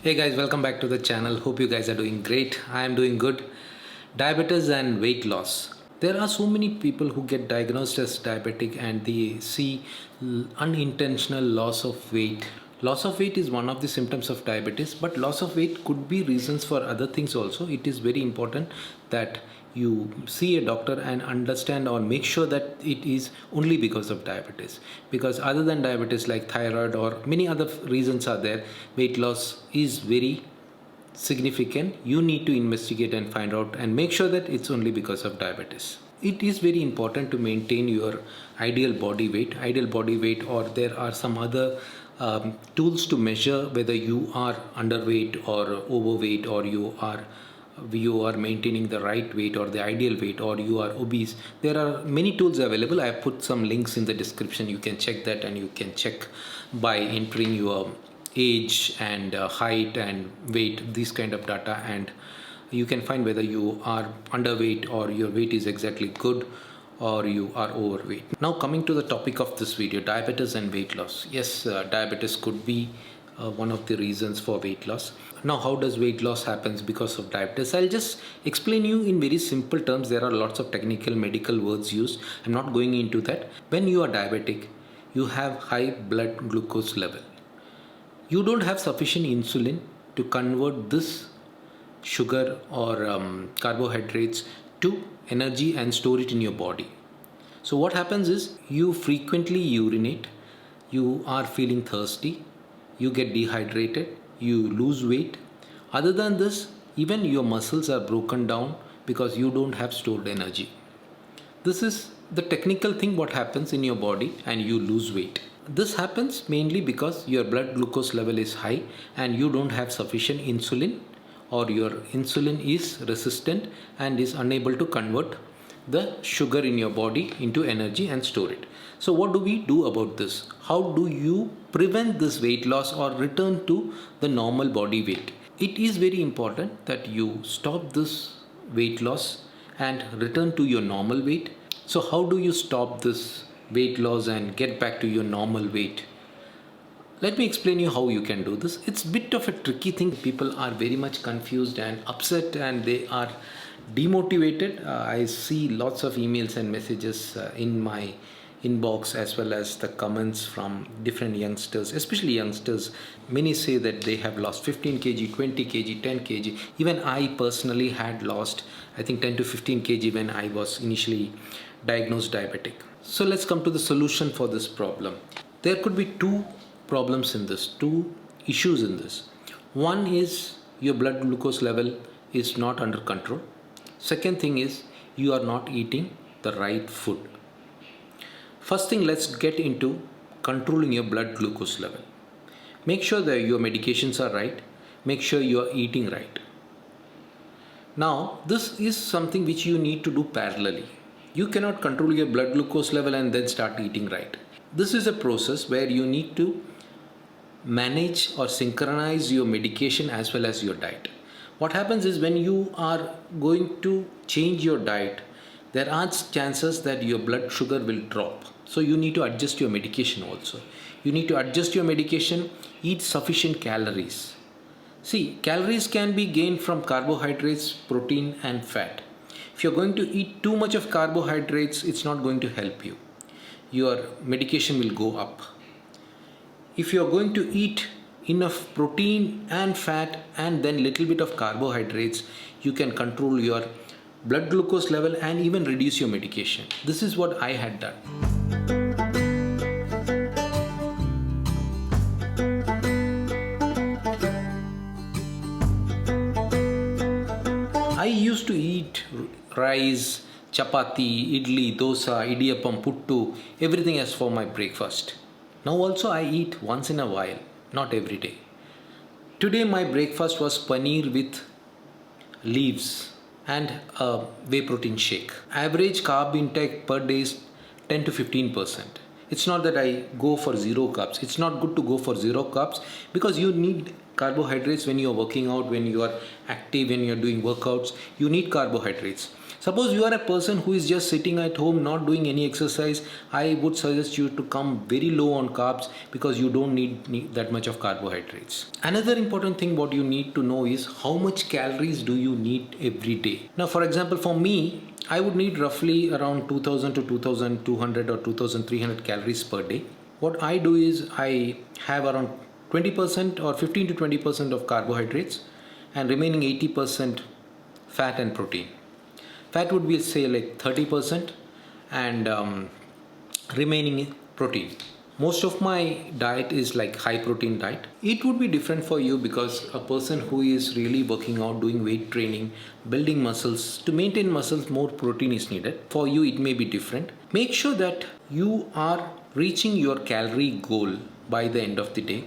Hey guys, welcome back to the channel. Hope you guys are doing great. I am doing good. Diabetes and weight loss. There are so many people who get diagnosed as diabetic and they see unintentional loss of weight. Loss of weight is one of the symptoms of diabetes, but loss of weight could be reasons for other things also. It is very important that you see a doctor and understand or make sure that it is only because of diabetes, because other than diabetes like thyroid or many other reasons are there. Weight loss is very significant. You need to investigate and find out and make sure that it's only because of diabetes. It is very important to maintain your ideal body weight, or there are some other tools to measure whether you are underweight or overweight, or you are maintaining the right weight or the ideal weight, or you are obese. There are many tools available. I have put some links in the description. You can check that, and you can check by entering your age and height and weight, these kind of data, and you can find whether you are underweight or your weight is exactly good or you are overweight. Now coming to the topic of this video, diabetes and weight loss. Yes, diabetes could be one of the reasons for weight loss. Now how does weight loss happens because of diabetes? I'll just explain you in very simple terms. There are lots of technical medical words used. I'm not going into that. When you are diabetic, you have high blood glucose level. You don't have sufficient insulin to convert this sugar or carbohydrates to energy and store it in your body. So what happens is you frequently urinate, you are feeling thirsty, you get dehydrated, you lose weight. Other than this, even your muscles are broken down because you don't have stored energy. This is the technical thing what happens in your body, and you lose weight. This happens mainly because your blood glucose level is high and you don't have sufficient insulin, or your insulin is resistant and is unable to convert the sugar in your body into energy and store it. So what do we do about this? How do you prevent this weight loss or return to the normal body weight? It is very important that you stop this weight loss and return to your normal weight. So how do you stop this weight loss and get back to your normal weight? Let me explain you how you can do this. It's a bit of a tricky thing. People are very much confused and upset, and they are demotivated. I see lots of emails and messages in my inbox, as well as the comments from different youngsters, especially youngsters. Many say that they have lost 15 kg, 20 kg, 10 kg. Even I personally had lost, I think, 10 to 15 kg when I was initially diagnosed diabetic. So let's come to the solution for this problem. There could be two problems in this, two issues in this. One is your blood glucose level is not under control. Second thing is you are not eating the right food. First thing, let's get into controlling your blood glucose level. Make sure that your medications are right. Make sure you are eating right. Now, this is something which you need to do parallelly. You cannot control your blood glucose level and then start eating right. This is a process where you need to manage or synchronize your medication as well as your diet. What happens is when you are going to change your diet, there are chances that your blood sugar will drop. So you need to adjust your medication also. You need to adjust your medication, eat sufficient calories. See, calories can be gained from carbohydrates, protein and fat. If you're going to eat too much of carbohydrates, it's not going to help you. Your medication will go up. If you're going to eat enough protein and fat and then little bit of carbohydrates, you can control your blood glucose level and even reduce your medication. This is what I had done. I used to eat rice, chapati, idli, dosa, idiyappam, puttu, everything as for my breakfast. Now also I eat once in a while, not every day. Today my breakfast was paneer with leaves and a whey protein shake. Average carb intake per day is 10 to 15%. It's not that I go for zero carbs. It's not good to go for zero carbs because you need carbohydrates when you are working out, when you are active, when you are doing workouts. You need carbohydrates. Suppose you are a person who is just sitting at home not doing any exercise, I would suggest you to come very low on carbs because you don't need that much of carbohydrates. Another important thing what you need to know is how much calories do you need every day. Now for example, for me, I would need roughly around 2000 to 2200 or 2300 calories per day. What I do is I have around 20% or 15 to 20% of carbohydrates and remaining 80% fat and protein. Fat would be say like 30% and remaining protein. Most of my diet is like high protein diet. It would be different for you because a person who is really working out, doing weight training, building muscles, to maintain muscles more protein is needed. For you it may be different. Make sure that you are reaching your calorie goal by the end of the day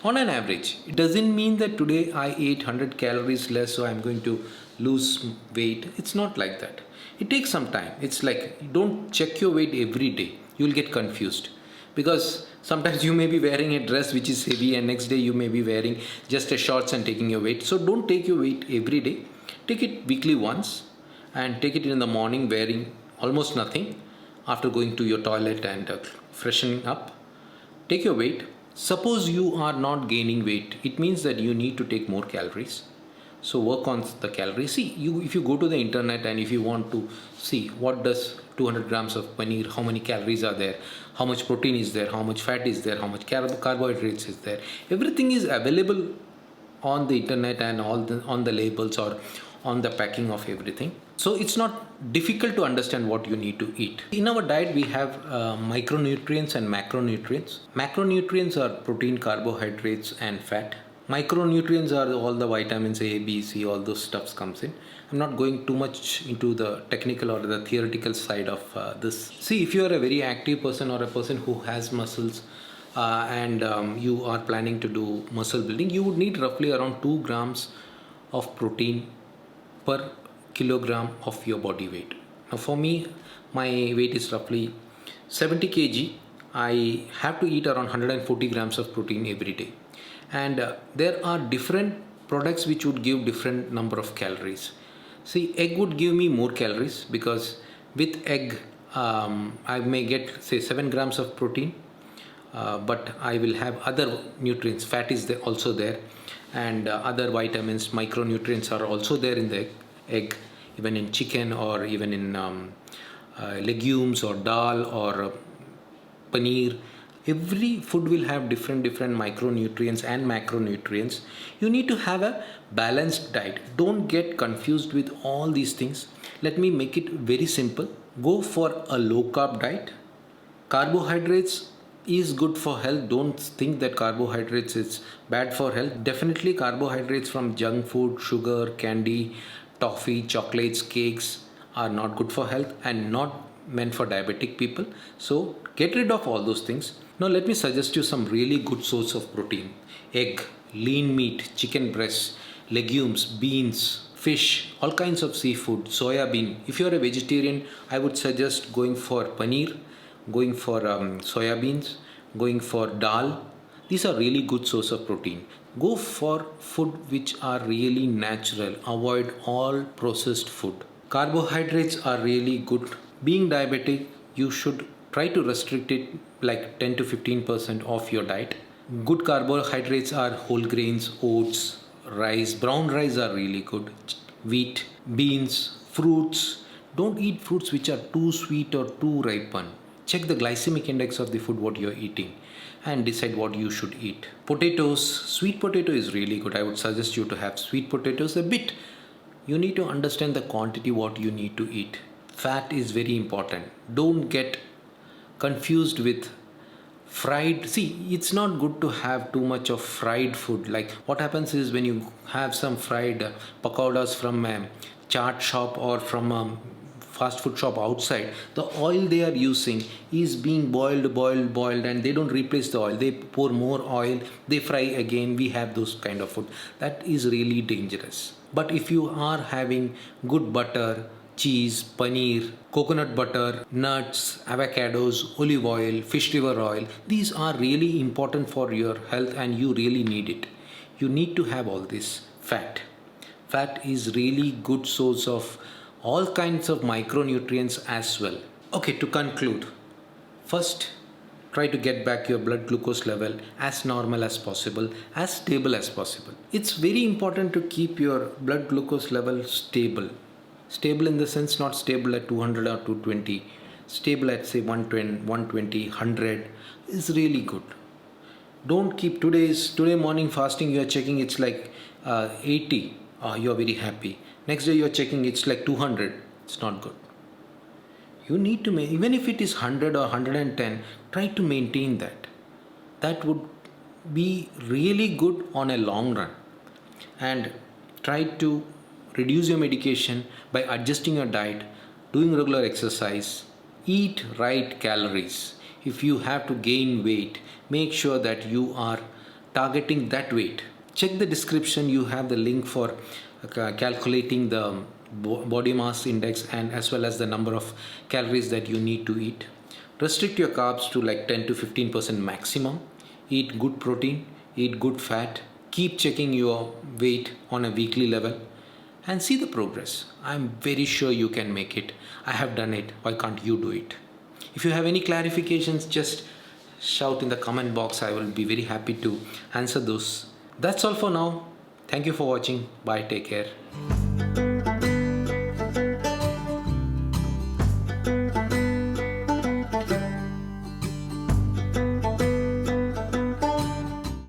on an average. It doesn't mean that today I ate 100 calories less so I'm going to lose weight. It's not like that. It takes some time. It's like don't check your weight every day. You'll get confused because sometimes you may be wearing a dress which is heavy and next day you may be wearing just a shorts and taking your weight. So don't take your weight every day. Take it weekly once and take it in the morning wearing almost nothing after going to your toilet and freshening up. Take your weight. Suppose you are not gaining weight, it means that you need to take more calories. So work on the calories. See, if you go to the internet and if you want to see what does 200 grams of paneer, how many calories are there, how much protein is there, how much fat is there, how much carbohydrates is there, everything is available on the internet and on the labels or on the packing of everything. So it's not difficult to understand what you need to eat. In our diet, we have micronutrients and macronutrients. Macronutrients are protein, carbohydrates, and fat. Micronutrients are all the vitamins A, B, C, all those stuffs comes in. I'm not going too much into the technical or the theoretical side of this. See, if you are a very active person or a person who has muscles and you are planning to do muscle building, you would need roughly around 2 grams of protein per kilogram of your body weight. Now for me, my weight is roughly 70 kg. I have to eat around 140 grams of protein every day. And there are different products which would give different number of calories. See, egg would give me more calories because with egg I may get say 7 grams of protein, but I will have other nutrients. Fat is also there, and other vitamins, micronutrients are also there in the egg, even in chicken or even in legumes or dal or paneer. Every food will have different micronutrients and macronutrients. You need to have a balanced diet. Don't get confused with all these things. Let me make it very simple. Go for a low carb diet. Carbohydrates is good for health. Don't think that carbohydrates is bad for health. Definitely carbohydrates from junk food, sugar, candy, toffee, chocolates, cakes are not good for health and not meant for diabetic people. So get rid of all those things. Now let me suggest you some really good source of protein. Egg, lean meat, chicken breast, legumes, beans, fish, all kinds of seafood, soya bean. If you are a vegetarian, I would suggest going for paneer, going for soya beans, going for dal. These are really good source of protein. Go for food which are really natural. Avoid all processed food. Carbohydrates are really good. Being diabetic, you should try to restrict it like 10 to 15% of your diet. Good carbohydrates are whole grains, oats, rice. Brown rice are really good. Wheat, beans, fruits. Don't eat fruits which are too sweet or too ripened. Check the glycemic index of the food what you're eating and decide what you should eat. Potatoes, sweet potato is really good. I would suggest you to have sweet potatoes a bit. You need to understand the quantity what you need to eat. Fat is very important. Don't get confused with fried. See, it's not good to have too much of fried food. Like what happens is when you have some fried pakoras from a chaat shop or from a fast food shop outside, the oil they are using is being boiled and they don't replace the oil. They pour more oil, they fry again. We have those kind of food. That is really dangerous. But if you are having good butter, cheese, paneer, coconut butter, nuts, avocados, olive oil, fish liver oil, these are really important for your health and you really need it. You need to have all this. Fat is really good source of all kinds of micronutrients as well. Okay, to conclude, first, try to get back your blood glucose level as normal as possible, as stable as possible. It's very important to keep your blood glucose level stable. Stable in the sense not stable at 200 or 220. Stable at say 120, 100 is really good. Don't keep today morning fasting, you are checking it's like 80. You're very happy. Next day you're checking it's like 200. It's not good. You need to even if it is 100 or 110, try to maintain that. That would be really good on a long run. And try to reduce your medication by adjusting your diet, doing regular exercise, eat right calories. If you have to gain weight, make sure that you are targeting that weight. Check the description, you have the link for calculating the body mass index and as well as the number of calories that you need to eat. Restrict your carbs to like 10 to 15% maximum. Eat good protein, eat good fat. Keep checking your weight on a weekly level and see the progress. I'm very sure you can make it. I have done it. Why can't you do it? If you have any clarifications, just shout in the comment box. I will be very happy to answer those. That's all for now. Thank you for watching. Bye. Take care.